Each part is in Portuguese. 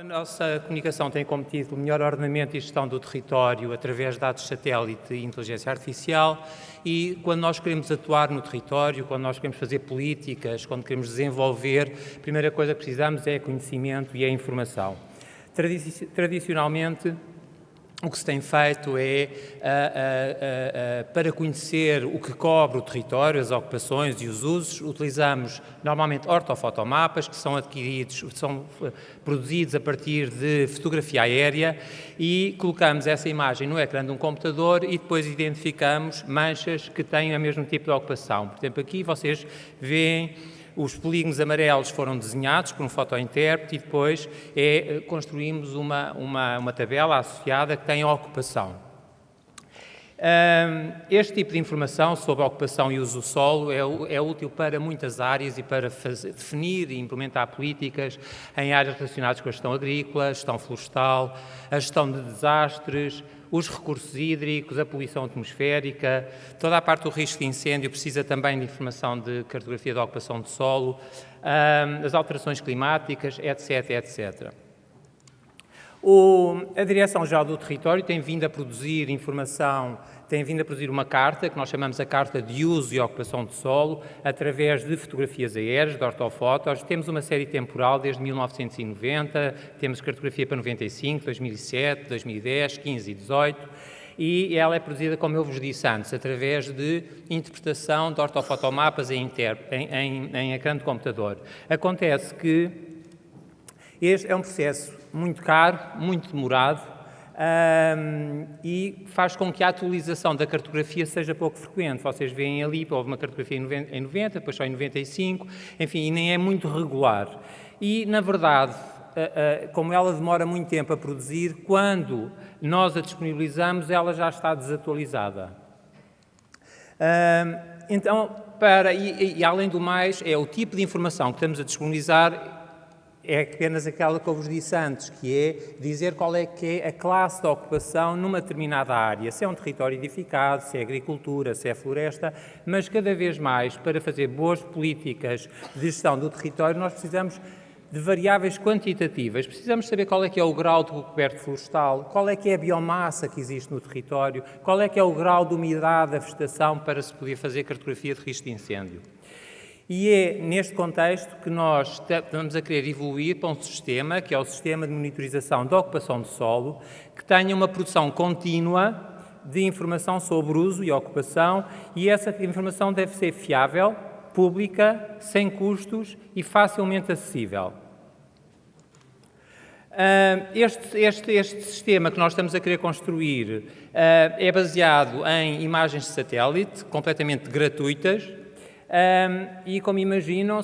A nossa comunicação tem como título Melhor Ordenamento e Gestão do Território através de dados satélite e inteligência artificial, e quando nós queremos atuar no território, quando nós queremos fazer políticas, quando queremos desenvolver, a primeira coisa que precisamos é conhecimento e é informação. Tradicionalmente, o que se tem feito é, para conhecer o que cobre o território, as ocupações e os usos, utilizamos normalmente ortofotomapas que são produzidos a partir de fotografia aérea e colocamos essa imagem no ecrã de um computador e depois identificamos manchas que têm o mesmo tipo de ocupação. Por exemplo, aqui vocês veem os polígonos amarelos foram desenhados por um fotointérprete e depois construímos uma tabela associada que tem a ocupação. Este tipo de informação sobre a ocupação e uso do solo é útil para muitas áreas e para definir e implementar políticas em áreas relacionadas com a gestão agrícola, a gestão florestal, a gestão de desastres, os recursos hídricos, a poluição atmosférica, toda a parte do risco de incêndio precisa também de informação de cartografia da ocupação de solo, as alterações climáticas, etc, etc. A Direção-Geral do Território tem vindo a produzir informação, tem vindo a produzir uma carta, que nós chamamos a Carta de Uso e Ocupação de Solo, através de fotografias aéreas, de ortofotos. Temos uma série temporal desde 1990, temos cartografia para 95, 2007, 2010, 15 e 18, e ela é produzida, como eu vos disse antes, através de interpretação de ortofotomapas em ecrã de computador. Acontece que este é um processo muito caro, muito demorado, e faz com que a atualização da cartografia seja pouco frequente. Vocês veem ali, houve uma cartografia em 90, depois só em 95, enfim, e nem é muito regular. E, na verdade, como ela demora muito tempo a produzir, quando nós a disponibilizamos, ela já está desatualizada. Então, além do mais, é o tipo de informação que estamos a disponibilizar é apenas aquela que eu vos disse antes, que é dizer qual é que é a classe de ocupação numa determinada área, se é um território edificado, se é agricultura, se é floresta, mas cada vez mais, para fazer boas políticas de gestão do território, nós precisamos de variáveis quantitativas. Precisamos saber qual é que é o grau de coberto florestal, qual é que é a biomassa que existe no território, qual é que é o grau de umidade da vegetação para se poder fazer cartografia de risco de incêndio. E é neste contexto que nós estamos a querer evoluir para um sistema, que é o Sistema de Monitorização da Ocupação de Solo, que tenha uma produção contínua de informação sobre uso e ocupação, e essa informação deve ser fiável, pública, sem custos e facilmente acessível. Este sistema que nós estamos a querer construir é baseado em imagens de satélite, completamente gratuitas, e como imaginam,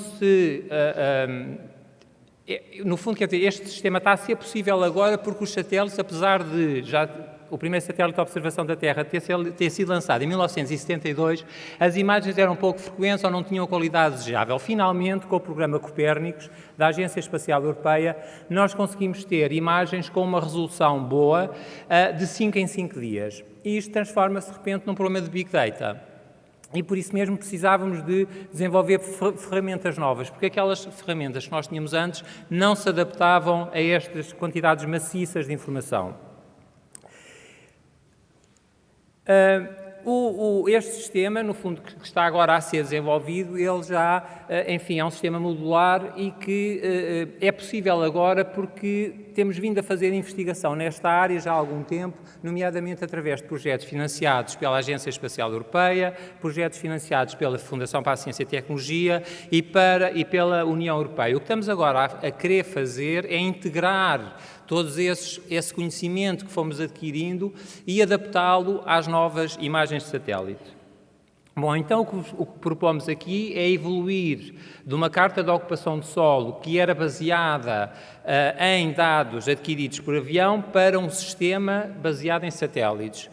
no fundo, quer dizer, este sistema está a ser possível agora porque os satélites, apesar de já o primeiro satélite de observação da Terra ter sido lançado em 1972, as imagens eram pouco frequentes ou não tinham a qualidade desejável. Finalmente, com o programa Copérnicos da Agência Espacial Europeia, nós conseguimos ter imagens com uma resolução boa de 5 em 5 dias. E isto transforma-se, de repente, num problema de Big Data. E por isso mesmo precisávamos de desenvolver ferramentas novas, porque aquelas ferramentas que nós tínhamos antes não se adaptavam a estas quantidades maciças de informação. Este sistema, no fundo, que está agora a ser desenvolvido, ele já, enfim, é um sistema modular e que é possível agora porque temos vindo a fazer investigação nesta área já há algum tempo, nomeadamente através de projetos financiados pela Agência Espacial Europeia, projetos financiados pela Fundação para a Ciência e Tecnologia e pela União Europeia. O que estamos agora a querer fazer é integrar todo esse conhecimento que fomos adquirindo e adaptá-lo às novas imagens de satélite. Bom, então o que propomos aqui é evoluir de uma carta de ocupação de solo que era baseada em dados adquiridos por avião para um sistema baseado em satélites.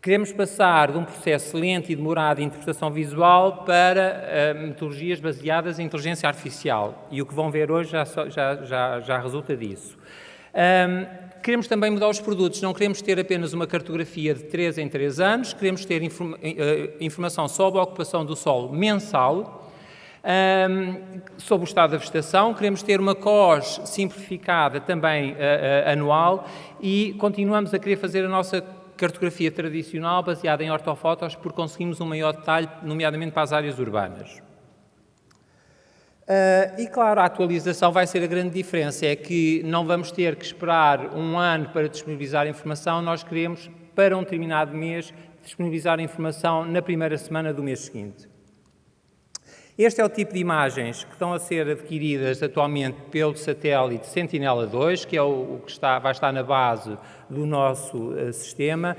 Queremos passar de um processo lento e demorado de interpretação visual para metodologias baseadas em inteligência artificial. E o que vão ver hoje já resulta disso. Queremos também mudar os produtos, não queremos ter apenas uma cartografia de 3 em 3 anos, queremos ter informação sobre a ocupação do solo mensal, Sobre o estado da vegetação, queremos ter uma COS simplificada também anual e continuamos a querer fazer a nossa cartografia tradicional baseada em ortofotos porque conseguimos um maior detalhe, nomeadamente para as áreas urbanas. E claro, a atualização vai ser a grande diferença, é que não vamos ter que esperar um ano para disponibilizar a informação, nós queremos, para um determinado mês, disponibilizar a informação na primeira semana do mês seguinte. Este é o tipo de imagens que estão a ser adquiridas atualmente pelo satélite Sentinela-2, que é o que vai estar na base do nosso sistema.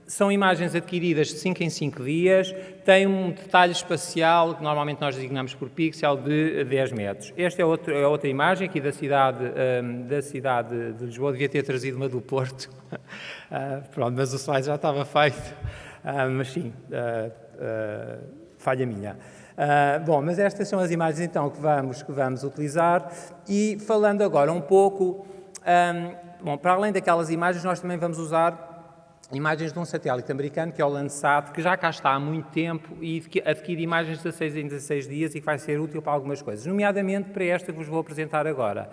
São imagens adquiridas de 5 em 5 dias, têm um detalhe espacial, que normalmente nós designamos por pixel, de 10 metros. Esta é outra imagem aqui da cidade de Lisboa, devia ter trazido uma do Porto, pronto, mas o slide já estava feito, mas sim, falha minha. Bom, mas estas são as imagens então que vamos utilizar e falando agora um pouco, bom, para além daquelas imagens nós também vamos usar imagens de um satélite americano, que é o Landsat, que já cá está há muito tempo e adquire imagens de 16 em 16 dias e que vai ser útil para algumas coisas, nomeadamente para esta que vos vou apresentar agora.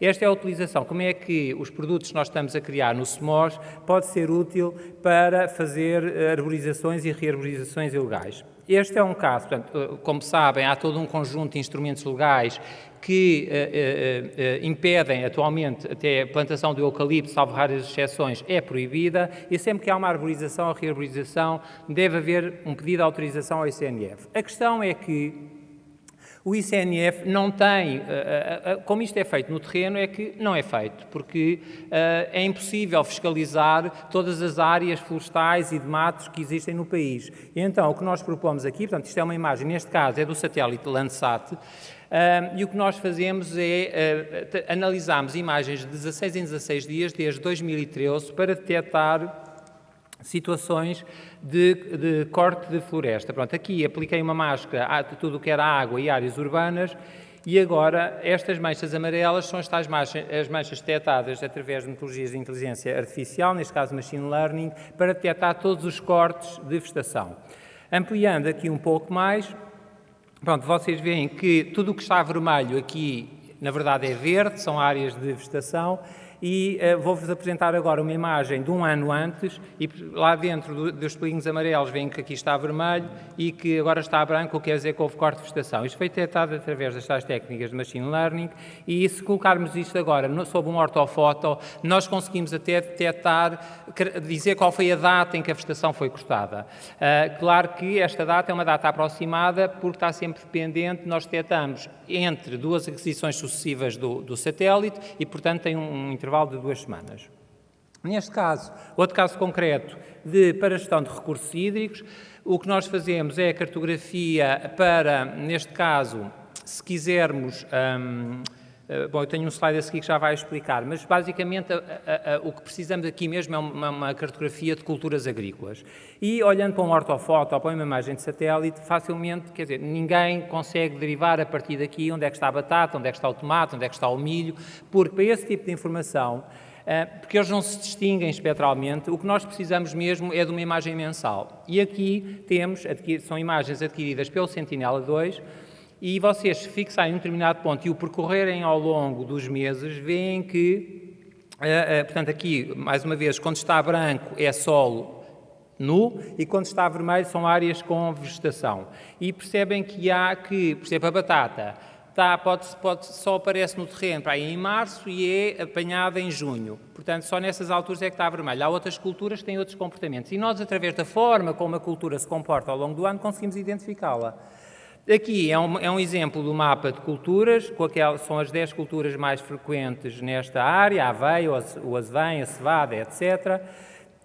Esta é a utilização, como é que os produtos que nós estamos a criar no SMOS pode ser útil para fazer arborizações e rearborizações ilegais. Este é um caso, portanto, como sabem, há todo um conjunto de instrumentos legais que impedem atualmente até a plantação de eucalipto, salvo raras exceções, é proibida e sempre que há uma arborização ou rearborização deve haver um pedido de autorização ao ICNF. A questão é que o ICNF não tem, como isto é feito no terreno, é que não é feito, porque é impossível fiscalizar todas as áreas florestais e de matos que existem no país. E então, o que nós propomos aqui, portanto, isto é uma imagem, neste caso é do satélite Landsat, e o que nós fazemos é analisarmos imagens de 16 em 16 dias, desde 2013, para detectar situações de corte de floresta. Pronto, aqui apliquei uma máscara a tudo o que era água e áreas urbanas e agora estas manchas amarelas são as manchas detectadas através de metodologias de inteligência artificial, neste caso machine learning, para detectar todos os cortes de vegetação. Ampliando aqui um pouco mais, pronto, vocês veem que tudo o que está vermelho aqui, na verdade, é verde, são áreas de vegetação. E vou-vos apresentar agora uma imagem de um ano antes e lá dentro dos pelinhos amarelos veem que aqui está vermelho e que agora está branco, o que quer dizer que houve corte de vegetação. Isto foi detectado através das tais técnicas de machine learning e se colocarmos isto agora sob uma ortofoto, nós conseguimos até detectar, dizer qual foi a data em que a vegetação foi cortada. Claro que esta data é uma data aproximada porque está sempre dependente, nós detectamos entre duas aquisições sucessivas do satélite e, portanto, tem um intervalo de 2 semanas. Neste caso, outro caso concreto para a gestão de recursos hídricos, o que nós fazemos é a cartografia para, neste caso, se quisermos, bom, eu tenho um slide a seguir que já vai explicar, mas basicamente o que precisamos aqui mesmo é uma cartografia de culturas agrícolas. E olhando para uma ortofoto ou para uma imagem de satélite, facilmente, quer dizer, ninguém consegue derivar a partir daqui onde é que está a batata, onde é que está o tomate, onde é que está o milho, porque para esse tipo de informação, porque eles não se distinguem espectralmente, o que nós precisamos mesmo é de uma imagem mensal. E aqui temos, são imagens adquiridas pelo Sentinela-2, e vocês, se fixarem um determinado ponto e o percorrerem ao longo dos meses, veem que, portanto, aqui, mais uma vez, quando está branco é solo nu e quando está vermelho são áreas com vegetação. E percebem que há que, por exemplo, a batata só aparece no terreno para aí em março e é apanhada em junho. Portanto, só nessas alturas é que está vermelho. Há outras culturas que têm outros comportamentos. E nós, através da forma como a cultura se comporta ao longo do ano, conseguimos identificá-la. Aqui é um exemplo do mapa de culturas, são as 10 culturas mais frequentes nesta área, a aveia, o azevém, a cevada, etc.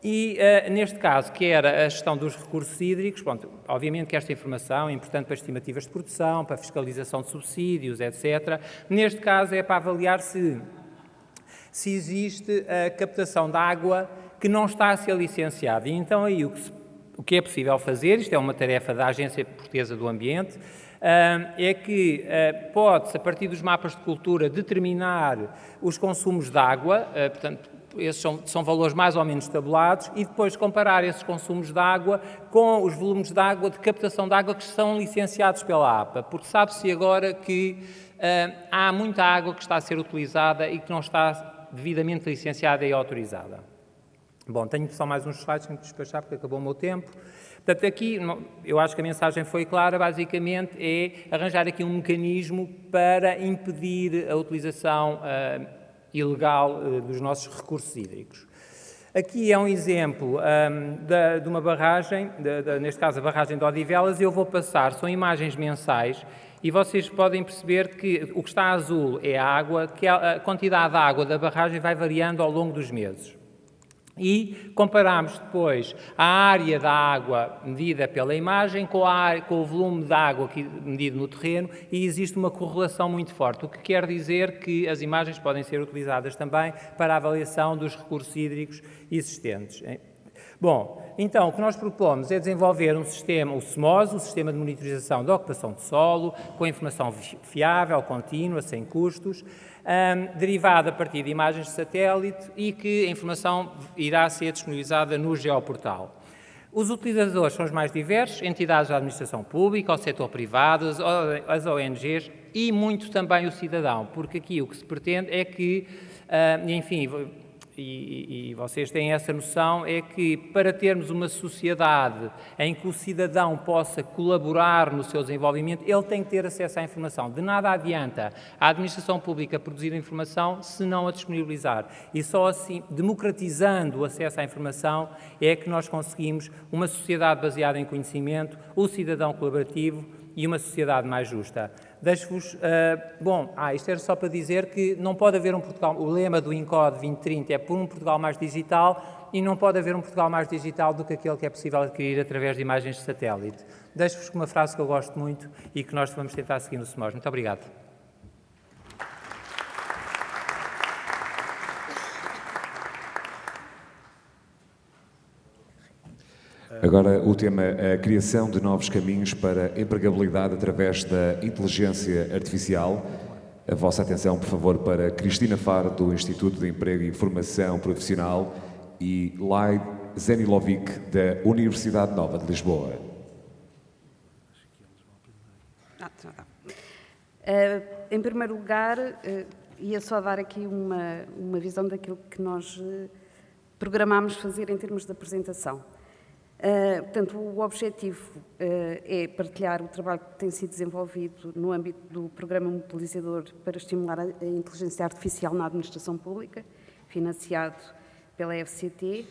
E, neste caso, que era a gestão dos recursos hídricos, pronto, obviamente que esta informação é importante para estimativas de produção, para fiscalização de subsídios, etc. Neste caso é para avaliar se existe a captação de água que não está a ser licenciada. E então aí o que é possível fazer, isto é uma tarefa da Agência Portuguesa do Ambiente, é que pode-se, a partir dos mapas de cultura, determinar os consumos de água, portanto, esses são valores mais ou menos tabulados, e depois comparar esses consumos de água com os volumes de água, de captação de água que são licenciados pela APA, porque sabe-se agora que há muita água que está a ser utilizada e que não está devidamente licenciada e autorizada. Bom, tenho só mais uns slides, tenho que despachar porque acabou o meu tempo. Portanto, aqui, eu acho que a mensagem foi clara, basicamente é arranjar aqui um mecanismo para impedir a utilização ilegal dos nossos recursos hídricos. Aqui é um exemplo de uma barragem, neste caso a barragem de Odivelas, eu vou passar, são imagens mensais, e vocês podem perceber que o que está azul é a água, que a quantidade de água da barragem vai variando ao longo dos meses. E comparamos depois a área da água medida pela imagem com o volume de água medido no terreno, e existe uma correlação muito forte, o que quer dizer que as imagens podem ser utilizadas também para a avaliação dos recursos hídricos existentes. Bom, então o que nós propomos é desenvolver um sistema, o SMOS, o Sistema de Monitorização da Ocupação de Solo, com informação fiável, contínua, sem custos, derivada a partir de imagens de satélite, e que a informação irá ser disponibilizada no Geoportal. Os utilizadores são os mais diversos, entidades da administração pública, o setor privado, as ONGs e muito também o cidadão, porque aqui o que se pretende é que, enfim, e vocês têm essa noção, é que para termos uma sociedade em que o cidadão possa colaborar no seu desenvolvimento, ele tem que ter acesso à informação. De nada adianta a administração pública produzir a informação se não a disponibilizar. E só assim, democratizando o acesso à informação, é que nós conseguimos uma sociedade baseada em conhecimento, o cidadão colaborativo e uma sociedade mais justa. Deixo-vos... isto era só para dizer que não pode haver um Portugal... O lema do INCODE 2030 é por um Portugal mais digital, e não pode haver um Portugal mais digital do que aquele que é possível adquirir através de imagens de satélite. Deixo-vos com uma frase que eu gosto muito e que nós vamos tentar seguir no SMOS. Muito obrigado. Agora o tema é a criação de novos caminhos para a empregabilidade através da inteligência artificial. A vossa atenção, por favor, para Cristina Faro, do Instituto de Emprego e Formação Profissional, e Lai Zenilovic, da Universidade Nova de Lisboa. Em primeiro lugar, ia só dar aqui uma visão daquilo que nós programámos fazer em termos de apresentação. Portanto, o objetivo é partilhar o trabalho que tem sido desenvolvido no âmbito do Programa Mobilizador para estimular a inteligência artificial na administração pública, financiado pela FCT,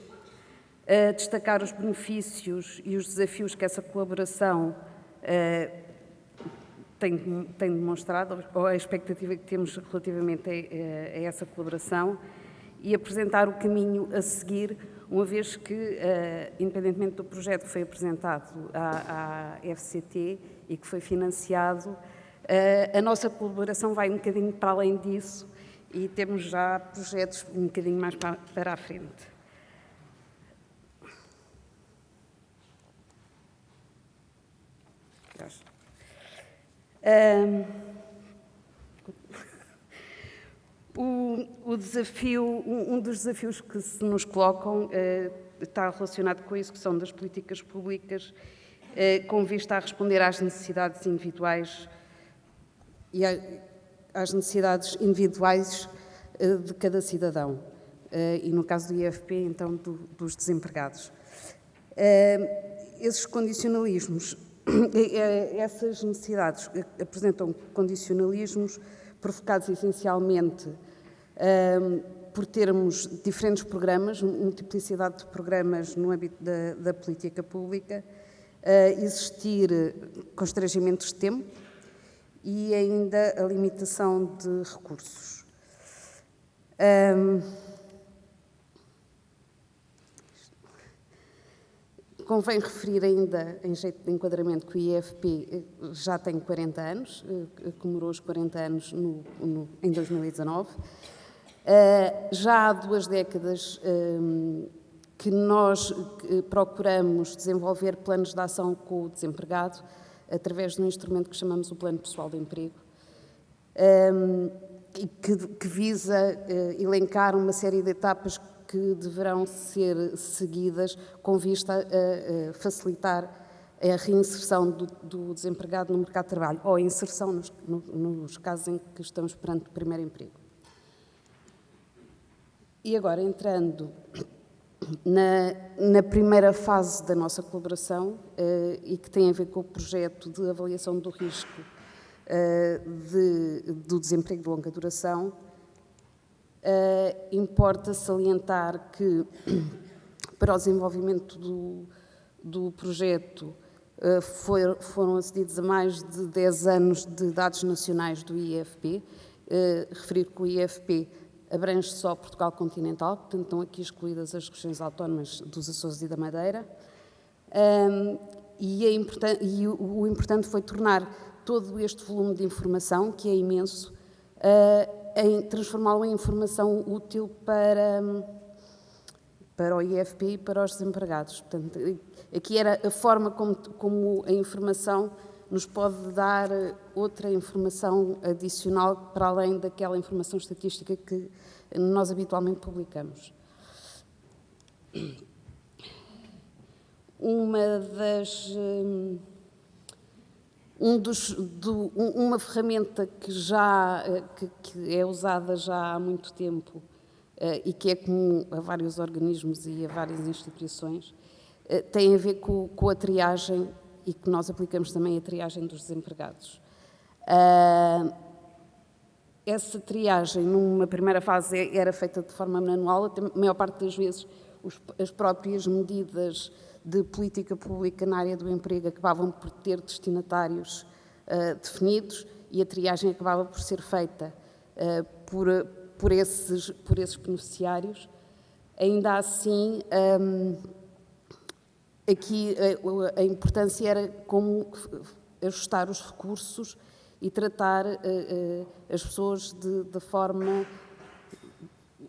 destacar os benefícios e os desafios que essa colaboração tem demonstrado, ou a expectativa que temos relativamente a essa colaboração, e apresentar o caminho a seguir, uma vez que, independentemente do projeto que foi apresentado à FCT e que foi financiado, a nossa colaboração vai um bocadinho para além disso, e temos já projetos um bocadinho mais para a frente. Um dos desafios que se nos colocam está relacionado com a execução das políticas públicas com vista a responder às necessidades individuais e às necessidades individuais de cada cidadão, e no caso do IFP, então, dos desempregados. Esses condicionalismos, essas necessidades apresentam condicionalismos provocados essencialmente por termos diferentes programas, multiplicidade de programas no âmbito da política pública, existir constrangimentos de tempo e ainda a limitação de recursos. Convém referir ainda, em jeito de enquadramento, que o IFP já tem 40 anos, comemorou os 40 anos em 2019. Já há 2 décadas que nós procuramos desenvolver planos de ação com o desempregado através de um instrumento que chamamos o Plano Pessoal de Emprego, que visa elencar uma série de etapas que deverão ser seguidas com vista a facilitar a reinserção do desempregado no mercado de trabalho, ou a inserção nos casos em que estamos perante o primeiro emprego. E agora, entrando na primeira fase da nossa colaboração, e que tem a ver com o projeto de avaliação do risco do desemprego de longa duração, importa salientar que, para o desenvolvimento do projeto, foram acedidos a mais de 10 anos de dados nacionais do IFP. Referir que o IFP abrange só Portugal continental, portanto estão aqui excluídas as regiões autónomas dos Açores e da Madeira. E o importante foi tornar todo este volume de informação, que é imenso, transformá-lo em informação útil para o IFP e para os desempregados. Portanto, aqui era a forma como a informação nos pode dar outra informação adicional para além daquela informação estatística que nós habitualmente publicamos. Uma ferramenta que é usada já há muito tempo e que é comum a vários organismos e a várias instituições, tem a ver com a triagem, e que nós aplicamos também a triagem dos desempregados. Essa triagem, numa primeira fase, era feita de forma manual, até a maior parte das vezes as próprias medidas de política pública na área do emprego acabavam por ter destinatários definidos, e a triagem acabava por ser feita por esses beneficiários. Ainda assim, aqui a importância era como ajustar os recursos e tratar as pessoas da forma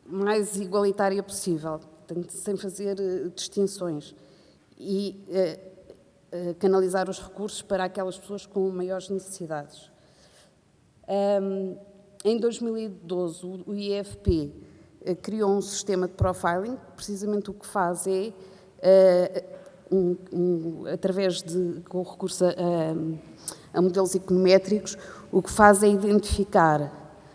mais igualitária possível, portanto, sem fazer distinções, e canalizar os recursos para aquelas pessoas com maiores necessidades. Em 2012, o IFP criou um sistema de profiling, que precisamente o que faz é, com o recurso a modelos econométricos, o que faz é identificar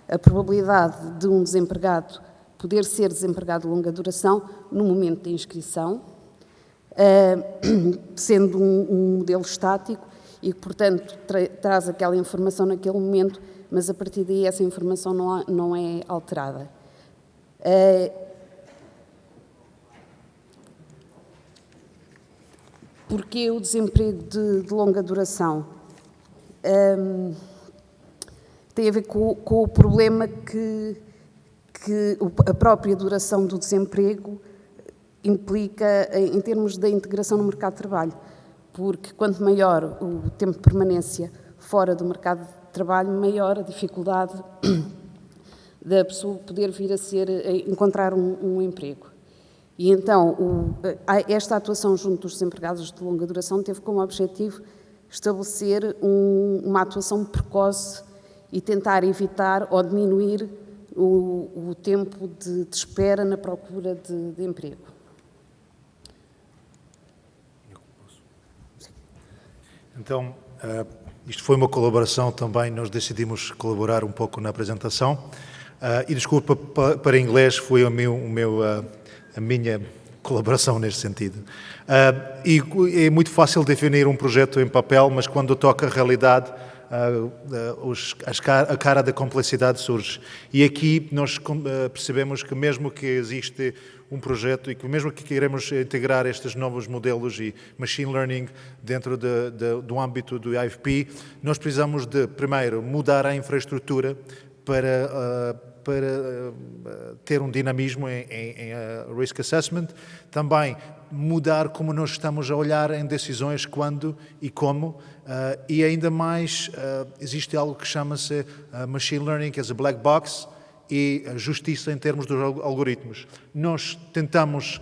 a probabilidade de um desempregado poder ser desempregado de longa duração no momento da inscrição, sendo um modelo estático e que, portanto, traz aquela informação naquele momento, mas a partir daí essa informação não é alterada. Porquê o desemprego de longa duração? Tem a ver com o problema que a própria duração do desemprego implica em termos da integração no mercado de trabalho, porque quanto maior o tempo de permanência fora do mercado de trabalho, maior a dificuldade da pessoa poder vir a encontrar um emprego. E então, esta atuação junto dos desempregados de longa duração teve como objetivo estabelecer uma atuação precoce e tentar evitar ou diminuir o tempo de espera na procura de emprego. Então, isto foi uma colaboração também, nós decidimos colaborar um pouco na apresentação. E desculpa, para inglês foi a minha colaboração neste sentido. E é muito fácil definir um projeto em papel, mas quando toca a realidade, a cara da complexidade surge. E aqui nós percebemos que mesmo que existe um projeto e que mesmo que queremos integrar estes novos modelos e machine learning dentro do âmbito do IFP, nós precisamos de, primeiro, mudar a infraestrutura para ter um dinamismo em risk assessment, também mudar como nós estamos a olhar em decisões, quando e como, e ainda mais existe algo que chama-se machine learning as a black box e a justiça em termos dos algoritmos. Nós tentamos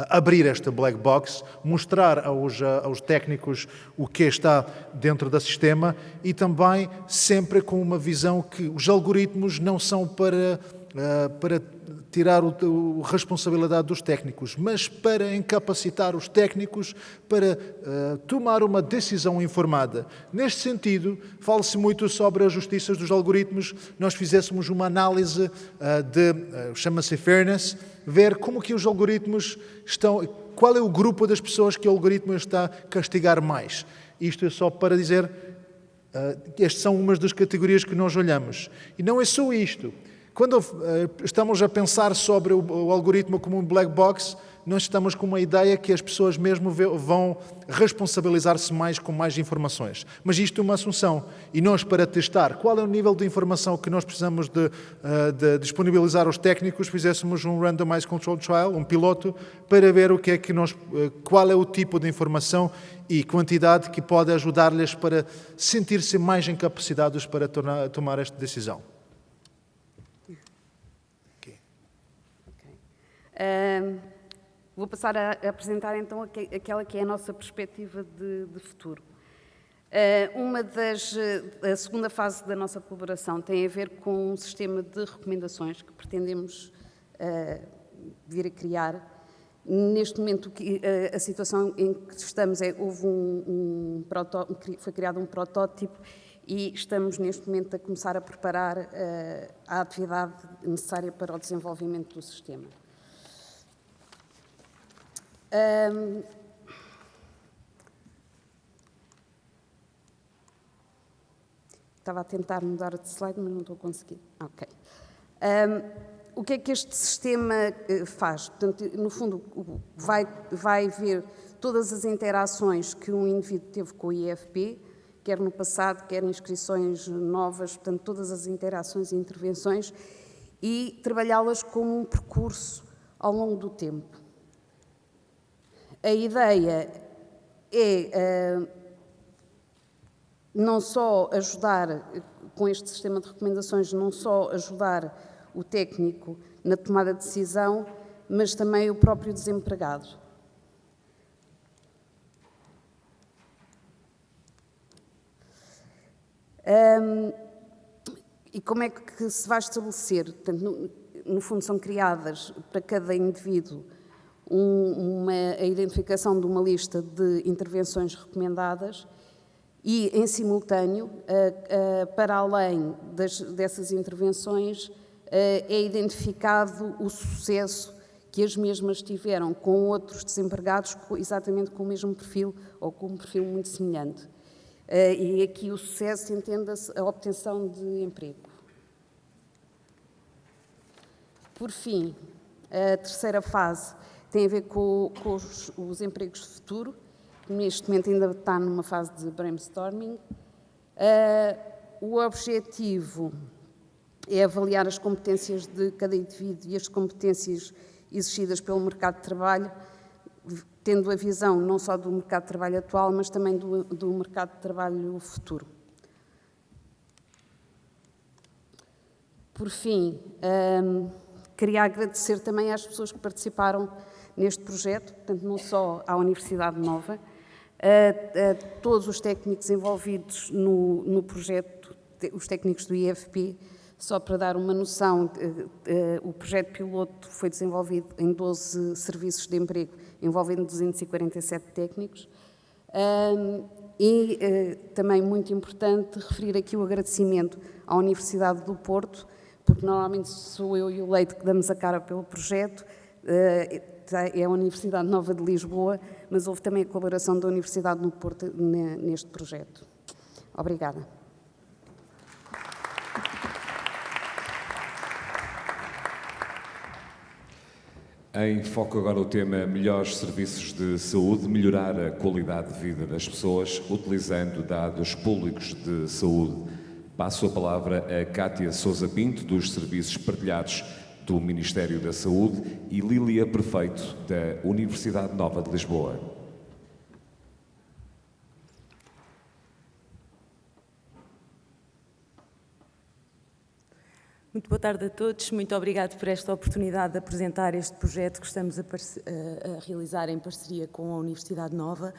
abrir esta black box, mostrar aos técnicos o que está dentro do sistema e também sempre com uma visão que os algoritmos não são para tirar a responsabilidade dos técnicos, mas para incapacitar os técnicos para tomar uma decisão informada. Neste sentido, fala-se muito sobre as justiças dos algoritmos. Nós fizéssemos uma análise chama-se fairness, ver como que os algoritmos estão, qual é o grupo das pessoas que o algoritmo está a castigar mais. Isto é só para dizer, estas são umas das categorias que nós olhamos. E não é só isto. Quando estamos a pensar sobre o algoritmo como um black box, nós estamos com uma ideia que as pessoas mesmo vão responsabilizar-se mais com mais informações. Mas isto é uma assunção. E nós, para testar qual é o nível de informação que nós precisamos de disponibilizar aos técnicos, fizéssemos um Randomized Controlled Trial, um piloto, para ver qual é o tipo de informação e quantidade que pode ajudar-lhes para sentir-se mais incapacitados para tomar esta decisão. Vou passar a apresentar então aquela que é a nossa perspectiva de futuro. A segunda fase da nossa colaboração tem a ver com um sistema de recomendações que pretendemos vir a criar. Neste momento, a situação em que estamos foi criado um protótipo e estamos neste momento a começar a preparar a atividade necessária para o desenvolvimento do sistema. Estava a tentar mudar de slide, mas não estou a conseguir. Ok. O que é que este sistema faz? Portanto, no fundo, vai ver todas as interações que um indivíduo teve com o IFP, quer no passado, quer inscrições novas, portanto, todas as interações e intervenções, e trabalhá-las como um percurso ao longo do tempo. A ideia é não só ajudar, com este sistema de recomendações, não só ajudar o técnico na tomada de decisão, mas também o próprio desempregado. E como é que se vai estabelecer? Portanto, no fundo, são criadas para cada indivíduo a identificação de uma lista de intervenções recomendadas e, em simultâneo, para além dessas intervenções, é identificado o sucesso que as mesmas tiveram com outros desempregados exatamente com o mesmo perfil ou com um perfil muito semelhante. E aqui o sucesso entenda-se a obtenção de emprego. Por fim, a terceira fase tem a ver com os empregos de futuro, que neste momento ainda está numa fase de brainstorming. O objetivo é avaliar as competências de cada indivíduo e as competências exigidas pelo mercado de trabalho, tendo a visão não só do mercado de trabalho atual, mas também do mercado de trabalho futuro. Por fim, queria agradecer também às pessoas que participaram neste projeto, portanto, não só à Universidade Nova, a todos os técnicos envolvidos no projeto, os técnicos do IFP. Só para dar uma noção, o projeto piloto foi desenvolvido em 12 serviços de emprego, envolvendo 247 técnicos. Também muito importante referir aqui o agradecimento à Universidade do Porto, porque normalmente sou eu e o Leite que damos a cara pelo projeto, é a Universidade Nova de Lisboa, mas houve também a colaboração da Universidade do Porto neste projeto. Obrigada. Em foco agora o tema melhores serviços de saúde, melhorar a qualidade de vida das pessoas utilizando dados públicos de saúde. Passo a palavra a Cátia Sousa Pinto, dos Serviços Partilhados do Ministério da Saúde, e Lília Prefeito, da Universidade Nova de Lisboa. Muito boa tarde a todos, muito obrigado por esta oportunidade de apresentar este projeto que estamos a realizar em parceria com a Universidade Nova.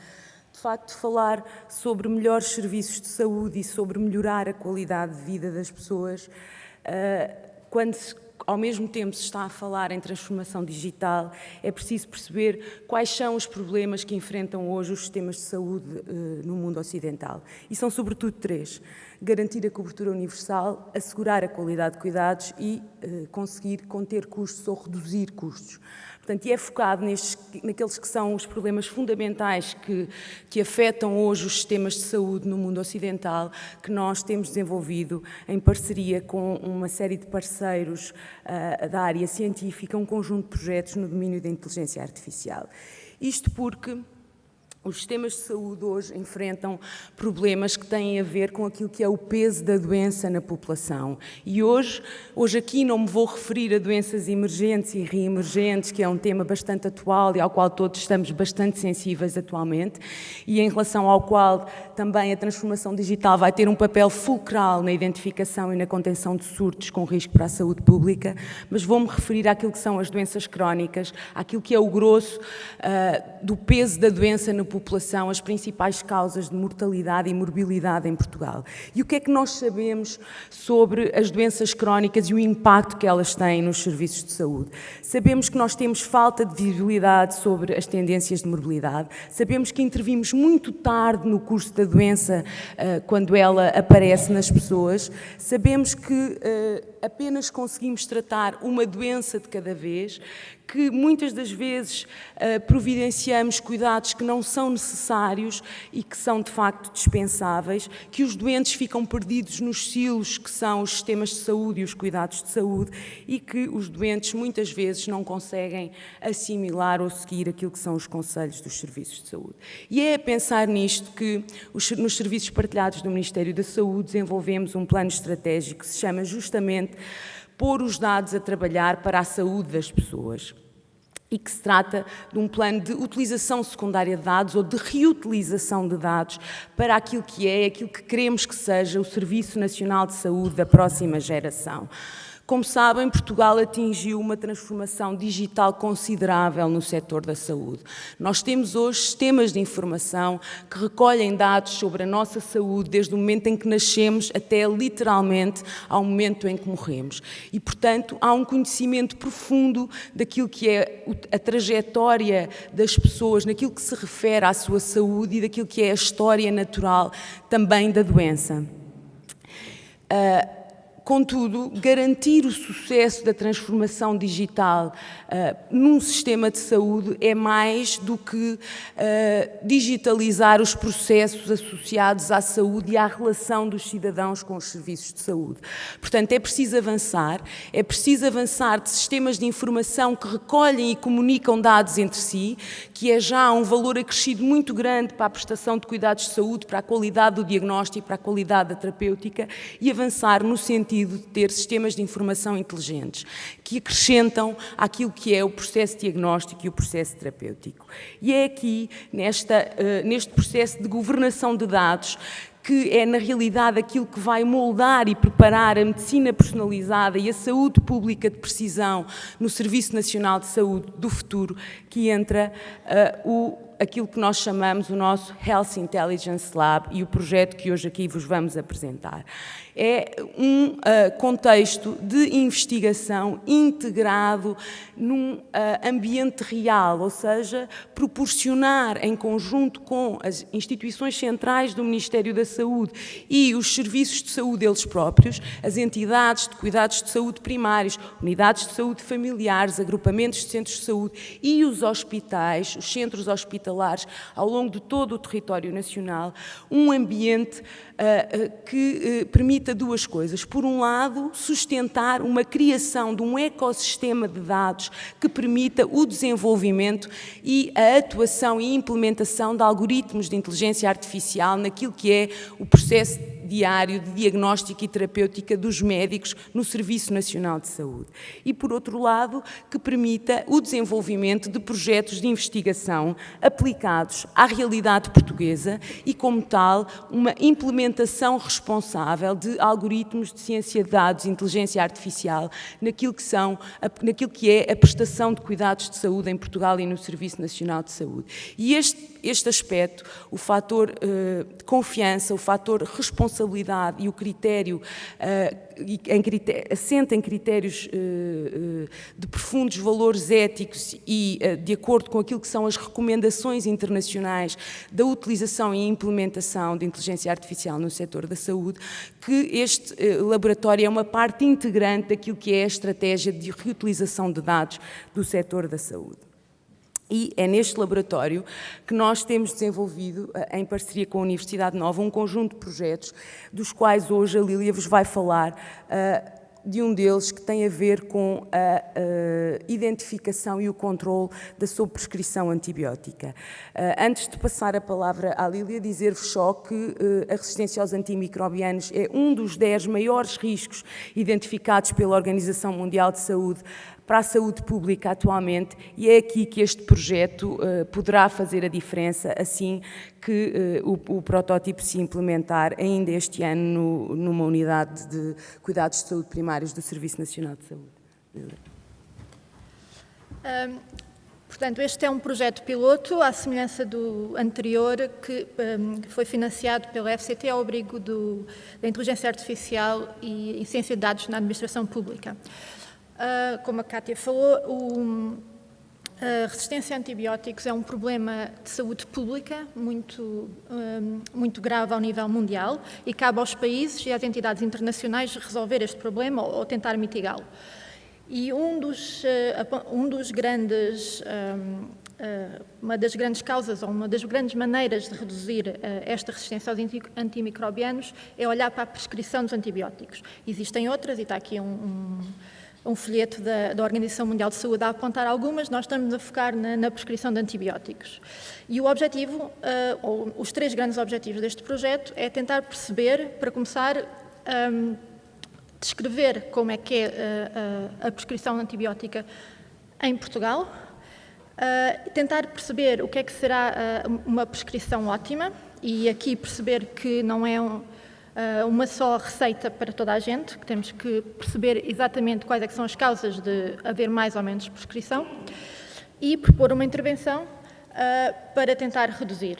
De facto, falar sobre melhores serviços de saúde e sobre melhorar a qualidade de vida das pessoas, quando ao mesmo tempo se está a falar em transformação digital, é preciso perceber quais são os problemas que enfrentam hoje os sistemas de saúde no mundo ocidental. E são sobretudo 3. Garantir a cobertura universal, assegurar a qualidade de cuidados e conseguir conter custos ou reduzir custos. Portanto, e é focado naqueles que são os problemas fundamentais que afetam hoje os sistemas de saúde no mundo ocidental, que nós temos desenvolvido em parceria com uma série de parceiros da área científica, um conjunto de projetos no domínio da inteligência artificial. Isto porque os sistemas de saúde hoje enfrentam problemas que têm a ver com aquilo que é o peso da doença na população. E hoje aqui não me vou referir a doenças emergentes e reemergentes, que é um tema bastante atual e ao qual todos estamos bastante sensíveis atualmente, e em relação ao qual também a transformação digital vai ter um papel fulcral na identificação e na contenção de surtos com risco para a saúde pública, mas vou-me referir àquilo que são as doenças crónicas, àquilo que é o grosso do peso da doença na população, as principais causas de mortalidade e morbilidade em Portugal. E o que é que nós sabemos sobre as doenças crónicas e o impacto que elas têm nos serviços de saúde? Sabemos que nós temos falta de visibilidade sobre as tendências de morbilidade, sabemos que intervimos muito tarde no curso da doença quando ela aparece nas pessoas, sabemos que apenas conseguimos tratar uma doença de cada vez, que muitas das vezes providenciamos cuidados que não são necessários e que são de facto dispensáveis, que os doentes ficam perdidos nos silos que são os sistemas de saúde e os cuidados de saúde e que os doentes muitas vezes não conseguem assimilar ou seguir aquilo que são os conselhos dos serviços de saúde. E é a pensar nisto que nos serviços partilhados do Ministério da Saúde desenvolvemos um plano estratégico que se chama justamente pôr os dados a trabalhar para a saúde das pessoas e que se trata de um plano de utilização secundária de dados ou de reutilização de dados para aquilo que queremos que seja o Serviço Nacional de Saúde da próxima geração. Como sabem, Portugal atingiu uma transformação digital considerável no setor da saúde. Nós temos hoje sistemas de informação que recolhem dados sobre a nossa saúde desde o momento em que nascemos até literalmente ao momento em que morremos. E, portanto, há um conhecimento profundo daquilo que é a trajetória das pessoas, naquilo que se refere à sua saúde e daquilo que é a história natural também da doença. Contudo, garantir o sucesso da transformação digital num sistema de saúde é mais do que digitalizar os processos associados à saúde e à relação dos cidadãos com os serviços de saúde. Portanto, é preciso avançar de sistemas de informação que recolhem e comunicam dados entre si, que é já um valor acrescido muito grande para a prestação de cuidados de saúde, para a qualidade do diagnóstico, para a qualidade da terapêutica, e avançar no sentido de ter sistemas de informação inteligentes que acrescentam àquilo que é o processo diagnóstico e o processo terapêutico. E é aqui, neste processo de governação de dados, que é, na realidade, aquilo que vai moldar e preparar a medicina personalizada e a saúde pública de precisão no Serviço Nacional de Saúde do futuro, que entra aquilo que nós chamamos o nosso Health Intelligence Lab e o projeto que hoje aqui vos vamos apresentar. É um contexto de investigação integrado num ambiente real, ou seja, proporcionar em conjunto com as instituições centrais do Ministério da Saúde e os serviços de saúde eles próprios, as entidades de cuidados de saúde primários, unidades de saúde familiares, agrupamentos de centros de saúde e os hospitais, os centros hospitalares ao longo de todo o território nacional, um ambiente que permita duas coisas. Por um lado, sustentar uma criação de um ecossistema de dados que permita o desenvolvimento e a atuação e implementação de algoritmos de inteligência artificial naquilo que é o processo subsidiário de diagnóstico e terapêutica dos médicos no Serviço Nacional de Saúde. E, por outro lado, que permita o desenvolvimento de projetos de investigação aplicados à realidade portuguesa e, como tal, uma implementação responsável de algoritmos de ciência de dados e inteligência artificial naquilo que é a prestação de cuidados de saúde em Portugal e no Serviço Nacional de Saúde. E este aspecto, o fator de confiança, o fator responsabilidade e o critério, assenta em critérios de profundos valores éticos e de acordo com aquilo que são as recomendações internacionais da utilização e implementação de inteligência artificial no setor da saúde, que este laboratório é uma parte integrante daquilo que é a estratégia de reutilização de dados do setor da saúde. E é neste laboratório que nós temos desenvolvido, em parceria com a Universidade Nova, um conjunto de projetos, dos quais hoje a Lília vos vai falar, de um deles que tem a ver com a identificação e o controle da sobreprescrição antibiótica. Antes de passar a palavra à Lília, dizer-vos só que a resistência aos antimicrobianos é um dos 10 maiores riscos identificados pela Organização Mundial de Saúde para a saúde pública atualmente, e é aqui que este projeto poderá fazer a diferença assim que o protótipo se implementar ainda este ano numa unidade de cuidados de saúde primários do Serviço Nacional de Saúde. Portanto, este é um projeto piloto, à semelhança do anterior, que foi financiado pela FCT ao abrigo da inteligência artificial e ciência de dados na administração pública. Como a Cátia falou, a resistência a antibióticos é um problema de saúde pública muito grave ao nível mundial e cabe aos países e às entidades internacionais resolver este problema ou tentar mitigá-lo. E uma das grandes causas ou uma das grandes maneiras de reduzir esta resistência aos antimicrobianos é olhar para a prescrição dos antibióticos. Existem outras, e está aqui um folheto da Organização Mundial de Saúde a apontar algumas, nós estamos a focar na prescrição de antibióticos. E o objetivo, ou os 3 grandes objetivos deste projeto, é tentar perceber, para começar, descrever como é que é a prescrição antibiótica em Portugal, tentar perceber o que é que será uma prescrição ótima, e aqui perceber que não é uma só receita para toda a gente, que temos que perceber exatamente quais é que são as causas de haver mais ou menos prescrição e propor uma intervenção para tentar reduzir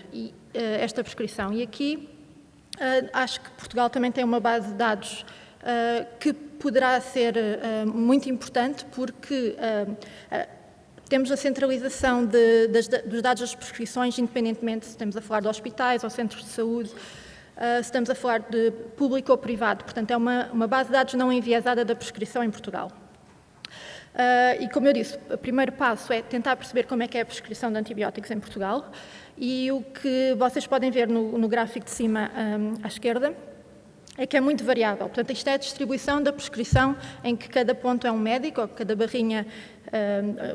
esta prescrição. E aqui acho que Portugal também tem uma base de dados que poderá ser muito importante porque temos a centralização dos dados das prescrições, independentemente se estamos a falar de hospitais ou centros de saúde, se estamos a falar de público ou privado. Portanto, é uma base de dados não enviesada da prescrição em Portugal. E, como eu disse, o primeiro passo é tentar perceber como é que é a prescrição de antibióticos em Portugal. E o que vocês podem ver no gráfico de cima à esquerda é que é muito variável. Portanto, isto é a distribuição da prescrição em que cada ponto é um médico, ou cada barrinha,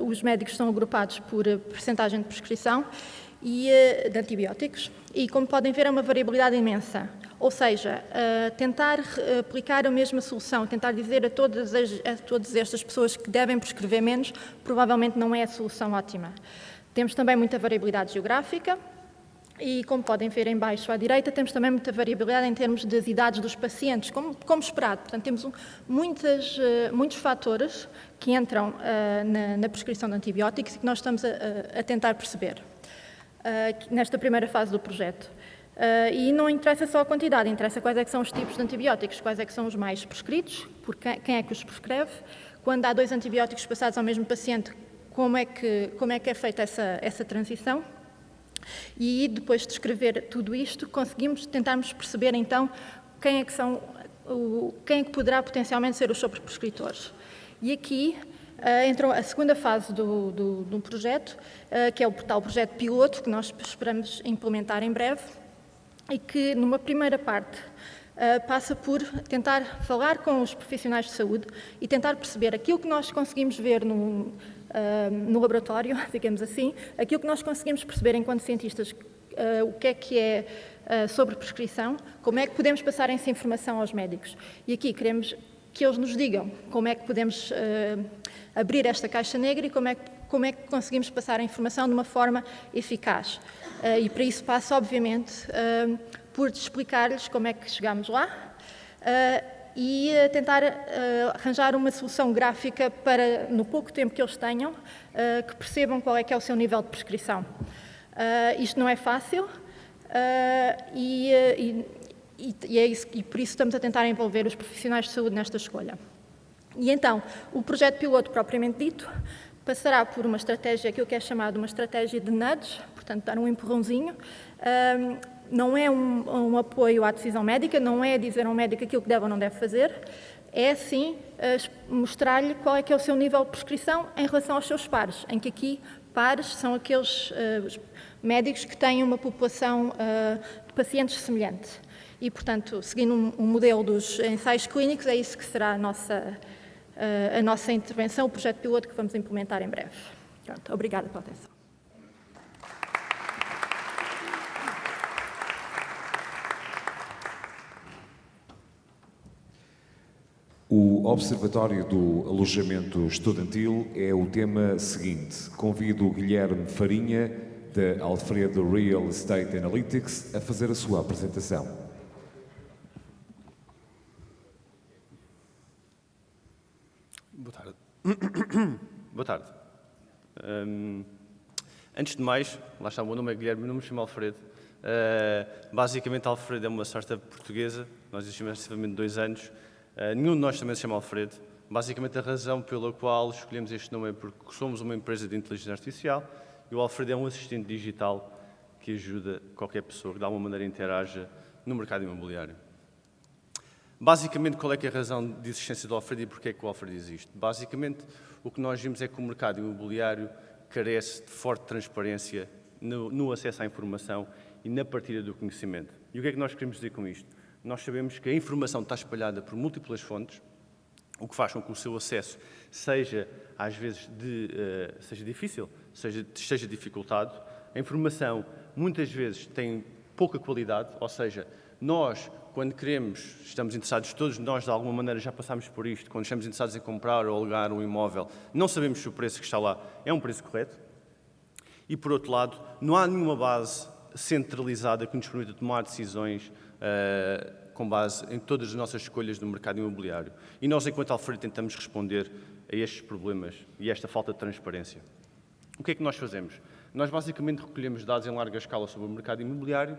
os médicos são agrupados por percentagem de prescrição e de antibióticos. E, como podem ver, é uma variabilidade imensa. Ou seja, tentar aplicar a mesma solução, tentar dizer a todas estas pessoas que devem prescrever menos, provavelmente não é a solução ótima. Temos também muita variabilidade geográfica e, como podem ver em baixo à direita, temos também muita variabilidade em termos das idades dos pacientes, como esperado. Portanto, temos muitos fatores que entram na prescrição de antibióticos e que nós estamos a tentar perceber nesta primeira fase do projeto. E não interessa só a quantidade, interessa quais é que são os tipos de antibióticos, quais é que são os mais prescritos, quem é que os prescreve, quando há 2 antibióticos passados ao mesmo paciente, como é que é feita essa transição. E depois de descrever tudo isto, tentarmos perceber então quem é que poderá potencialmente ser os sobreprescritores. E aqui entrou a segunda fase do projeto, que é o tal projeto piloto, que nós esperamos implementar em breve, e que numa primeira parte passa por tentar falar com os profissionais de saúde e tentar perceber aquilo que nós conseguimos ver no laboratório, digamos assim, aquilo que nós conseguimos perceber enquanto cientistas, o que é sobre prescrição, como é que podemos passar essa informação aos médicos. E aqui queremos que eles nos digam como é que podemos abrir esta caixa negra e como é que conseguimos passar a informação de uma forma eficaz. E para isso passa, obviamente, por explicar-lhes como é que chegamos lá e tentar arranjar uma solução gráfica para, no pouco tempo que eles tenham, que percebam qual é que é o seu nível de prescrição. Isto não é fácil e é isso, e por isso estamos a tentar envolver os profissionais de saúde nesta escolha. E então, o projeto piloto propriamente dito passará por uma estratégia, aquilo que é chamado uma estratégia de nudge, portanto, dar um empurrãozinho. Não é um apoio à decisão médica, não é dizer ao médico aquilo que deve ou não deve fazer, é sim mostrar-lhe qual é que é o seu nível de prescrição em relação aos seus pares, em que aqui pares são aqueles médicos que têm uma população de pacientes semelhante. E, portanto, seguindo um modelo dos ensaios clínicos, é isso que será a nossa intervenção, o projeto piloto que vamos implementar em breve. Pronto, obrigada pela atenção. O Observatório do Alojamento Estudantil é o tema seguinte. Convido o Guilherme Farinha, da Alfredo Real Estate Analytics, a fazer a sua apresentação. Boa tarde. Boa tarde. Antes de mais, lá está, o meu nome é Guilherme, o meu nome me chama Alfredo. Basicamente, a Alfredo é uma startup portuguesa, nós existimos há sensivelmente 2 anos. Nenhum de nós também se chama Alfredo. Basicamente, a razão pela qual escolhemos este nome é porque somos uma empresa de inteligência artificial e o Alfredo é um assistente digital que ajuda qualquer pessoa que de alguma maneira interaja no mercado imobiliário. Basicamente, qual é que é a razão de existência do Alfredo e porquê é que o Alfredo existe? Basicamente, o que nós vimos é que o mercado imobiliário carece de forte transparência no acesso à informação e na partilha do conhecimento. E o que é que nós queremos dizer com isto? Nós sabemos que a informação está espalhada por múltiplas fontes, o que faz com que o seu acesso seja, às vezes, seja difícil, seja dificultado. A informação, muitas vezes, tem pouca qualidade, ou seja, nós, quando estamos interessados, todos nós, de alguma maneira, já passámos por isto, quando estamos interessados em comprar ou alugar um imóvel, não sabemos se o preço que está lá é um preço correto. E, por outro lado, não há nenhuma base centralizada que nos permita tomar decisões com base em todas as nossas escolhas no mercado imobiliário. E nós, enquanto Alfredo, tentamos responder a estes problemas e a esta falta de transparência. O que é que nós fazemos? Nós, basicamente, recolhemos dados em larga escala sobre o mercado imobiliário,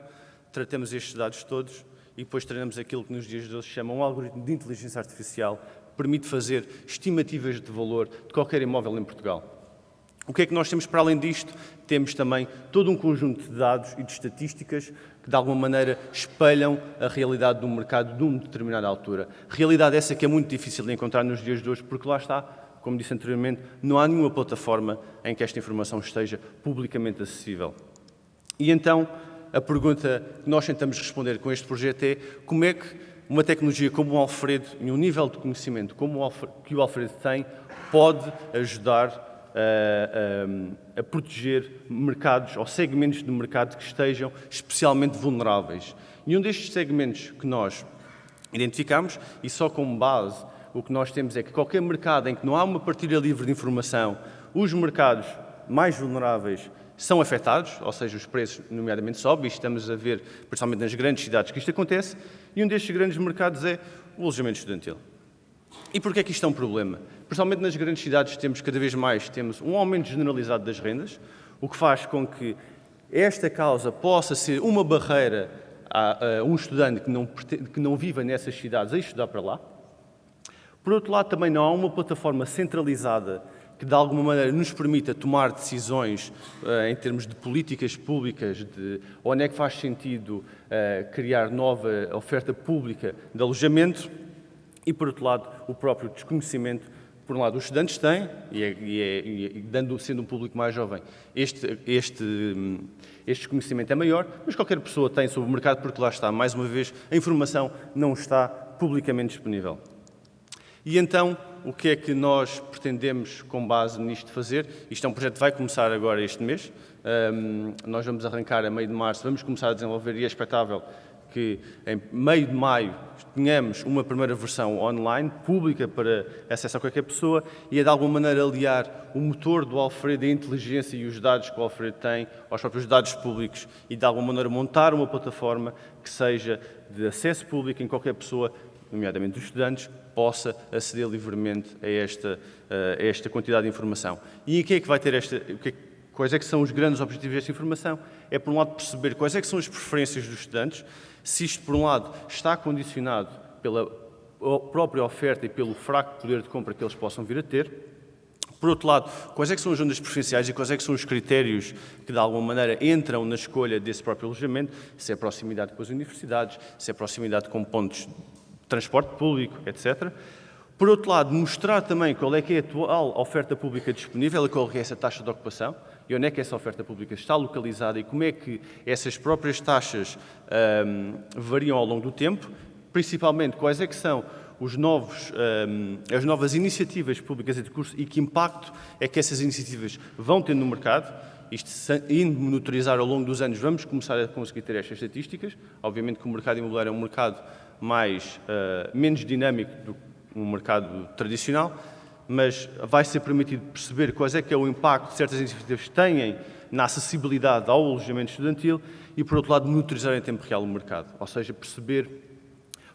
tratamos estes dados todos e depois treinamos aquilo que nos dias de hoje se chama um algoritmo de inteligência artificial que permite fazer estimativas de valor de qualquer imóvel em Portugal. O que é que nós temos para além disto? Temos também todo um conjunto de dados e de estatísticas que, de alguma maneira, espelham a realidade do mercado de uma determinada altura. Realidade essa que é muito difícil de encontrar nos dias de hoje, porque lá está, como disse anteriormente, não há nenhuma plataforma em que esta informação esteja publicamente acessível. E então, a pergunta que nós tentamos responder com este projeto é como é que uma tecnologia como o Alfredo e um nível de conhecimento que o Alfredo tem pode ajudar a proteger mercados ou segmentos de mercado que estejam especialmente vulneráveis. E um destes segmentos que nós identificamos, e só como base, o que nós temos é que qualquer mercado em que não há uma partilha livre de informação, os mercados mais vulneráveis são afetados, ou seja, os preços nomeadamente sobem, e estamos a ver, principalmente nas grandes cidades, que isto acontece, e um destes grandes mercados é o alojamento estudantil. E porquê é que isto é um problema? Principalmente nas grandes cidades cada vez mais temos um aumento generalizado das rendas, o que faz com que esta causa possa ser uma barreira a um estudante que não viva nessas cidades a estudar para lá. Por outro lado, também não há uma plataforma centralizada que de alguma maneira nos permita tomar decisões em termos de políticas públicas, de onde é que faz sentido criar nova oferta pública de alojamento. E, por outro lado, o próprio desconhecimento. Por um lado, os estudantes têm, sendo um público mais jovem, este desconhecimento é maior, mas qualquer pessoa tem sobre o mercado, porque lá está, mais uma vez, a informação não está publicamente disponível. E então, o que é que nós pretendemos com base nisto fazer? Isto é um projeto que vai começar agora este mês. Nós vamos arrancar a meio de março, vamos começar a desenvolver e é expectável que em meio de maio tenhamos uma primeira versão online, pública, para acesso a qualquer pessoa e é de alguma maneira aliar o motor do Alfredo, a inteligência e os dados que o Alfredo tem aos próprios dados públicos e de alguma maneira montar uma plataforma que seja de acesso público em qualquer pessoa, nomeadamente os estudantes, possa aceder livremente a esta quantidade de informação. E em que é que vai ter quais é que são os grandes objetivos desta informação? É, por um lado, perceber quais é que são as preferências dos estudantes, se isto, por um lado, está condicionado pela própria oferta e pelo fraco poder de compra que eles possam vir a ter. Por outro lado, quais é que são as zonas preferenciais e quais é que são os critérios que, de alguma maneira, entram na escolha desse próprio alojamento, se é proximidade com as universidades, se é proximidade com pontos de transporte público, etc. Por outro lado, mostrar também qual é que é a atual oferta pública disponível e qual é essa taxa de ocupação e onde é que essa oferta pública está localizada e como é que essas próprias taxas variam ao longo do tempo, principalmente quais é que são as novas iniciativas públicas de curso e que impacto é que essas iniciativas vão ter no mercado. Isto, indo monitorizar ao longo dos anos, vamos começar a conseguir ter estas estatísticas. Obviamente que o mercado imobiliário é um mercado menos dinâmico do que um mercado tradicional, mas vai ser permitido perceber quais é que é o impacto que certas iniciativas têm na acessibilidade ao alojamento estudantil e, por outro lado, monitorizar em tempo real o mercado. Ou seja, perceber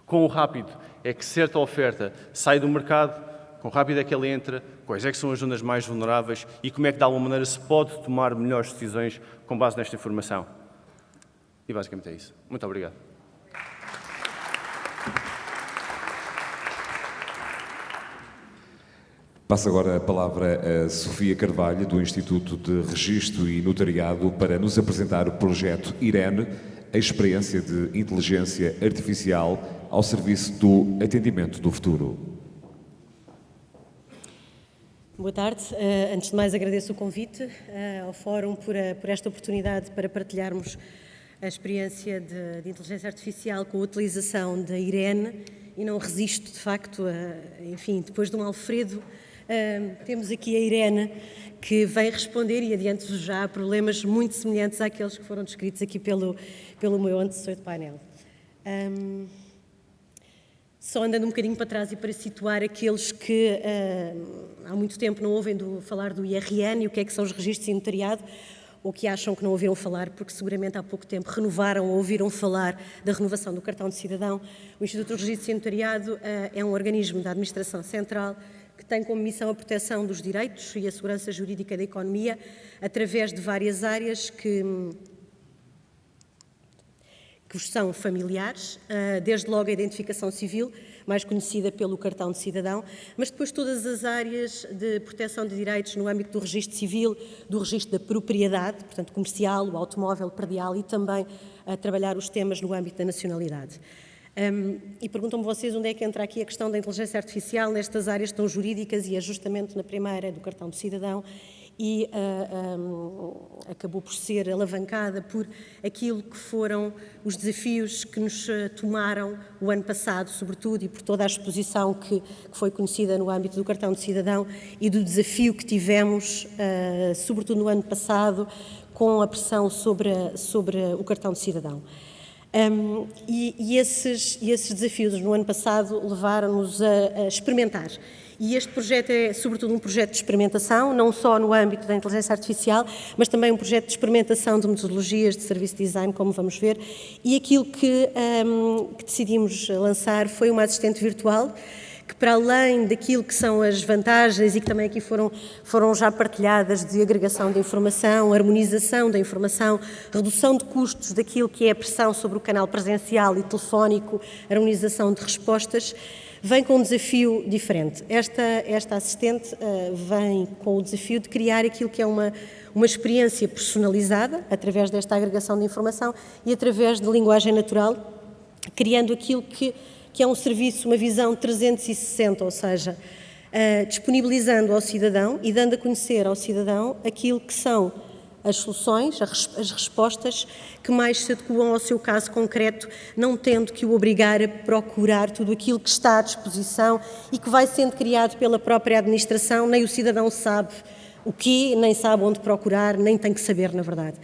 quão rápido é que certa oferta sai do mercado, quão rápido é que ela entra, quais é que são as zonas mais vulneráveis e como é que, de alguma maneira, se pode tomar melhores decisões com base nesta informação. E, basicamente, é isso. Muito obrigado. Passo agora a palavra a Sofia Carvalho, do Instituto de Registro e Notariado, para nos apresentar o projeto IREN, a experiência de inteligência artificial ao serviço do atendimento do futuro. Boa tarde. Antes de mais, agradeço o convite ao Fórum por esta oportunidade para partilharmos a experiência de inteligência artificial com a utilização da IREN e não resisto, de facto, enfim, depois de um Alfredo, temos aqui a IREN que vem responder, e adianto-vos já, a problemas muito semelhantes àqueles que foram descritos aqui pelo meu antecessor de painel. Só andando um bocadinho para trás e para situar aqueles que há muito tempo não ouvem falar do IRN e o que é que são os registros e notariado, ou que acham que não ouviram falar, porque seguramente há pouco tempo renovaram ou ouviram falar da renovação do cartão de cidadão. O Instituto de Registro e Notariado é um organismo da Administração Central que tem como missão a proteção dos direitos e a segurança jurídica da economia através de várias áreas que vos são familiares, desde logo a identificação civil, mais conhecida pelo cartão de cidadão, mas depois todas as áreas de proteção de direitos no âmbito do registro civil, do registro da propriedade, portanto comercial, o automóvel, predial, e também a trabalhar os temas no âmbito da nacionalidade. E perguntam-me vocês onde é que entra aqui a questão da inteligência artificial nestas áreas tão jurídicas, e é justamente na primeira do cartão de cidadão, e acabou por ser alavancada por aquilo que foram os desafios que nos tomaram o ano passado, sobretudo, e por toda a exposição que foi conhecida no âmbito do cartão de cidadão e do desafio que tivemos, sobretudo no ano passado, com a pressão sobre o cartão de cidadão. E esses desafios no ano passado levaram-nos a experimentar. E este projeto é, sobretudo, um projeto de experimentação, não só no âmbito da inteligência artificial, mas também um projeto de experimentação de metodologias de service design, como vamos ver. E aquilo que decidimos lançar foi uma assistente virtual, que, para além daquilo que são as vantagens e que também aqui foram já partilhadas, de agregação de informação, harmonização da informação, redução de custos daquilo que é a pressão sobre o canal presencial e telefónico, harmonização de respostas, vem com um desafio diferente. Esta assistente vem com o desafio de criar aquilo que é uma experiência personalizada, através desta agregação de informação e através de linguagem natural, criando aquilo que é um serviço, uma visão 360, ou seja, disponibilizando ao cidadão e dando a conhecer ao cidadão aquilo que são as soluções, as respostas que mais se adequam ao seu caso concreto, não tendo que o obrigar a procurar tudo aquilo que está à disposição e que vai sendo criado pela própria administração, nem o cidadão sabe o quê, nem sabe onde procurar, nem tem que saber, na verdade.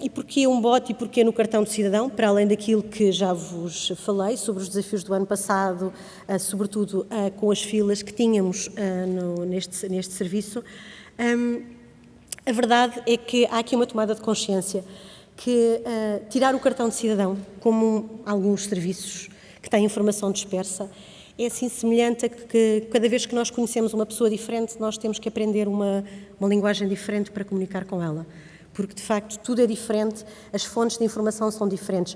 E porquê um bot e porquê no cartão de cidadão, para além daquilo que já vos falei sobre os desafios do ano passado, sobretudo com as filas que tínhamos neste serviço, a verdade é que há aqui uma tomada de consciência que tirar o cartão de cidadão, como alguns serviços que têm informação dispersa, é assim semelhante a que cada vez que nós conhecemos uma pessoa diferente, nós temos que aprender uma linguagem diferente para comunicar com ela. Porque, de facto, tudo é diferente, as fontes de informação são diferentes.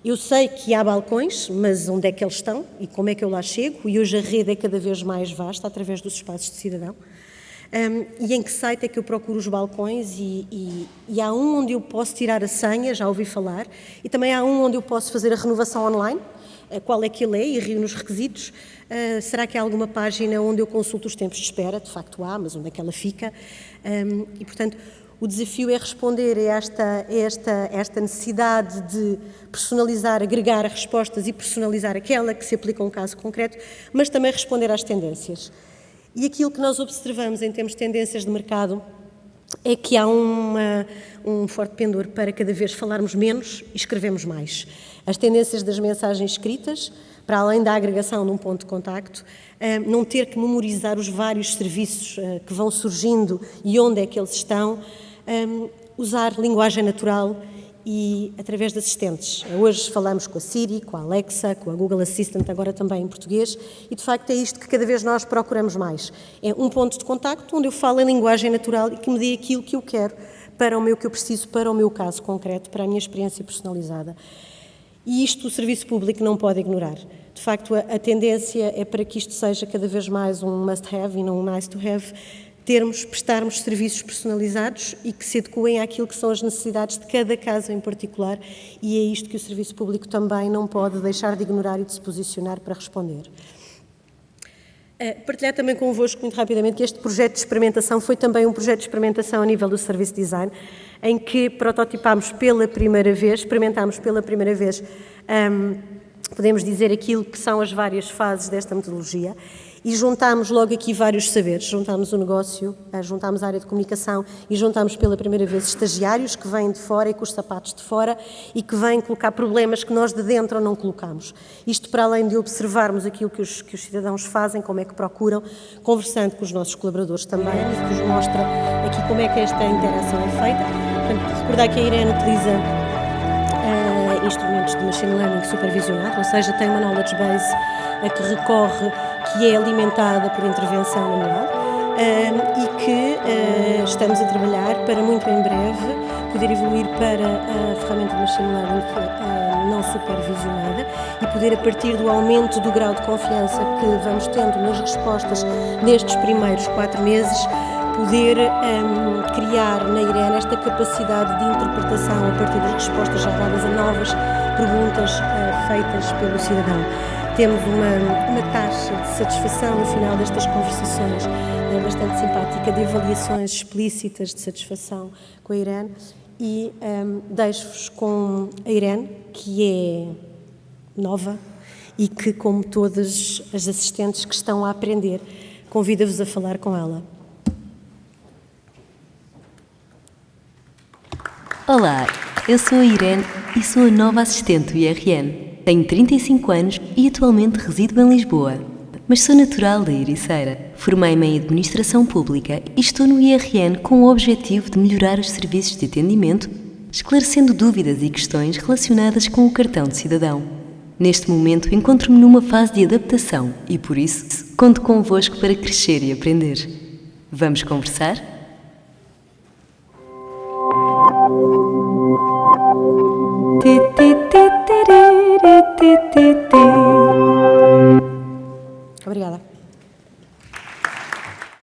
Eu sei que há balcões, mas onde é que eles estão e como é que eu lá chego? E hoje a rede é cada vez mais vasta, através dos espaços de cidadão. E em que site é que eu procuro os balcões? E há um onde eu posso tirar a senha, já ouvi falar, e também há um onde eu posso fazer a renovação online, qual é que ele é, e reúno os requisitos. Será que há alguma página onde eu consulto os tempos de espera? De facto há, mas onde é que ela fica? E, portanto, o desafio é responder a esta necessidade de personalizar, agregar respostas e personalizar aquela que se aplica a um caso concreto, mas também responder às tendências. E aquilo que nós observamos em termos de tendências de mercado é que há um forte pendor para cada vez falarmos menos e escrevemos mais. As tendências das mensagens escritas, para além da agregação de um ponto de contacto, não ter que memorizar os vários serviços que vão surgindo e onde é que eles estão, usar linguagem natural e através de assistentes. Hoje falamos com a Siri, com a Alexa, com a Google Assistant, agora também em português, e de facto é isto que cada vez nós procuramos mais. É um ponto de contacto onde eu falo em linguagem natural e que me dê aquilo que eu quero, que eu preciso para o meu caso concreto, para a minha experiência personalizada. E isto o serviço público não pode ignorar. De facto, a tendência é para que isto seja cada vez mais um must-have e não um nice-to-have, prestarmos serviços personalizados e que se adequem àquilo que são as necessidades de cada caso em particular, e é isto que o serviço público também não pode deixar de ignorar e de se posicionar para responder. Partilhar também convosco, muito rapidamente, que este projeto de experimentação foi também um projeto de experimentação a nível do Service Design, em que prototipámos pela primeira vez, experimentámos pela primeira vez, podemos dizer, aquilo que são as várias fases desta metodologia, e juntámos logo aqui vários saberes. Juntámos o negócio, juntámos a área de comunicação e juntámos pela primeira vez estagiários que vêm de fora e com os sapatos de fora e que vêm colocar problemas que nós de dentro não colocamos. Isto para além de observarmos aquilo que os cidadãos fazem, como é que procuram, conversando com os nossos colaboradores também, e que nos mostra aqui como é que esta interação é feita. Portanto, recordar que a Irene utiliza instrumentos de machine learning supervisionado, ou seja, tem uma knowledge base a que recorre, que é alimentada por intervenção manual e que estamos a trabalhar para muito em breve poder evoluir para a ferramenta de machine learning não supervisionada e poder, a partir do aumento do grau de confiança que vamos tendo nas respostas nestes primeiros 4 meses, poder criar na Irene esta capacidade de interpretação a partir das respostas já dadas a novas perguntas feitas pelo cidadão. Temos uma taxa de satisfação no final destas conversações bastante simpática, de avaliações explícitas de satisfação com a Irene, e deixo-vos com a Irene, que é nova e que, como todas as assistentes que estão a aprender, convido-vos a falar com ela. Olá, eu sou a Irene e sou a nova assistente do IRN. Tenho 35 anos e atualmente resido em Lisboa, mas sou natural da Ericeira. Formei-me em Administração Pública e estou no IRN com o objetivo de melhorar os serviços de atendimento, esclarecendo dúvidas e questões relacionadas com o cartão de cidadão. Neste momento encontro-me numa fase de adaptação e, por isso, conto convosco para crescer e aprender. Vamos conversar? Ti, ti, ti, ti, ti.